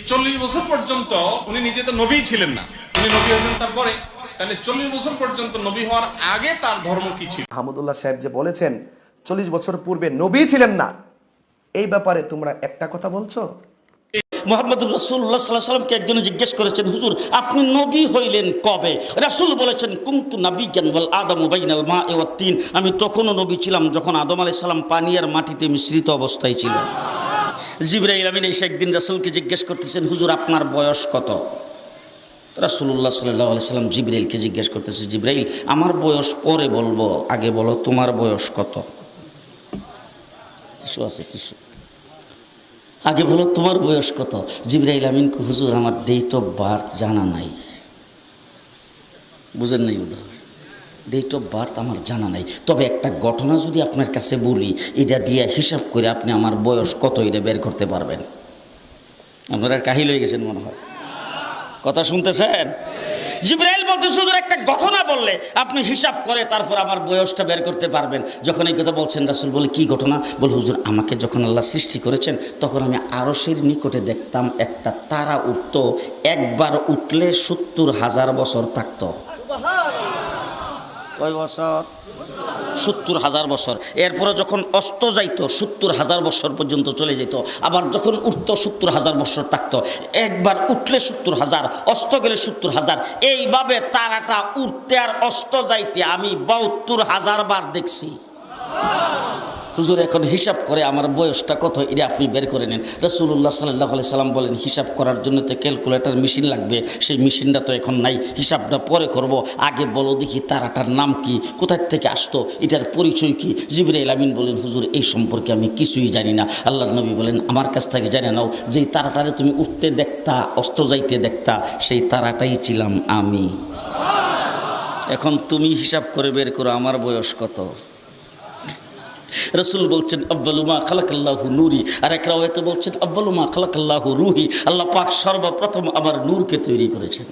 40 বছর পর্যন্ত উনি নিজে তো নবী ছিলেন না, উনি নবী হয়েছেন তারপরে। তাহলে 40 বছর পর্যন্ত নবী হওয়ার আগে তার ধর্ম কি ছিল? আহমদুল্লাহ সাহেব যে বলেছেন 40 বছর পূর্বে নবী ছিলেন না, এই ব্যাপারে তোমরা একটা কথা বলছো। মুহাম্মদুর রাসূলুল্লাহ সাল্লাল্লাহু আলাইহি ওয়াসাল্লামকে একজন জিজ্ঞেস করেছেন, হুজুর আপনি নবী হইলেন কবে? রাসূল বলেছেন, কুনতু নাবিয়্যান ওয়াল আদামু বাইনাল মা'i ওয়াত তিন। আমি তখনও নবী ছিলাম যখন আদম আলাইহিস সালাম পানি আর মাটিতে মিশ্রিত অবস্থায় ছিল। জিবরাইল আমিন এসে একদিন রাসূলকে জিজ্ঞেস করতেছেন, হুজুর আপনার বয়স কত? রাসূলুল্লাহ সাল্লাল্লাহু আলাইহি সাল্লাম জিবরাইলকে জিজ্ঞেস করতেছে, জিবরাইল আমার বয়স পরে বলবো, আগে বলো তোমার বয়স কত? কিছু আছে কিছু, আগে বলো তোমার বয়স কত? জিবরাইল আমিন, হুজুর আমার ডেট অফ বার্থ জানা নাই। বুঝেন নাই উদাহরণ? ডেট অফ বার্থ আমার জানা নাই, তবে একটা ঘটনা যদি আপনার কাছে বলি, এটা দিয়ে হিসাব করে আপনি আমার বয়স কত এটা বের করতে পারবেন। আপনারা কাহিল হয়ে গেছেন মনে হয়, কথা শুনতেছেন? জিবরাইল বলতে হুজুর একটা ঘটনা বললে আপনি হিসাব করে তারপর আমার বয়সটা বের করতে পারবেন। যখন এই কথা বলছেন রাসূল বলে, কি ঘটনা? বল, হুজুর আমাকে যখন আল্লাহ সৃষ্টি করেছেন তখন আমি আরশের নিকটে দেখতাম একটা তারা উঠতো, একবার উঠলে 70,000 বছর থাকতো। কয় বছর? 70,000 বছর। এরপরে যখন অস্ত যাইতো 70,000 বছর পর্যন্ত চলে যেত, আবার যখন উঠতো 70,000 বছর থাকতো। একবার উঠলে 70,000, অস্ত গেলে 70,000, এইভাবে তারাটা উঠতে আর অস্ত যাইতে আমি 72,000 বার দেখছি। হুজুর এখন হিসাব করে আমার বয়সটা কত এটা আপনি বের করে নেন। রাসূলুল্লাহ সাল্লাল্লাহু আলাইহি সাল্লাম বলেন, হিসাব করার জন্য তো ক্যালকুলেটর মেশিন লাগবে, সেই মেশিনটা তো এখন নাই, হিসাবটা পরে করব, আগে বলো দেখি তারাটার নাম কি, কোথায় থেকে আসতো, এটার পরিচয় কি? জিবরাইল আমিন বলেন, হুজুর এই সম্পর্কে আমি কিছুই জানি না। আল্লাহর নবী বলেন, আমার কাছ থেকে জেনে নাও, যেই তারাটারে তুমি উঠতে দেখতা অস্ত যাইতে দেখতা সেই তারাটাই ছিলাম আমি। এখন তুমি হিসাব করে বের করো আমার বয়স কত। রাসূল বলছেন, আউয়ালু মা খালাকাল্লাহু নূরি, আর এক রাওয়ায়াতে বলছেন আউয়ালু মা খালাকাল্লাহু রূহি। আল্লাহ পাক সর্বপ্রথম আমার নূরকে তৈরি করেছেন।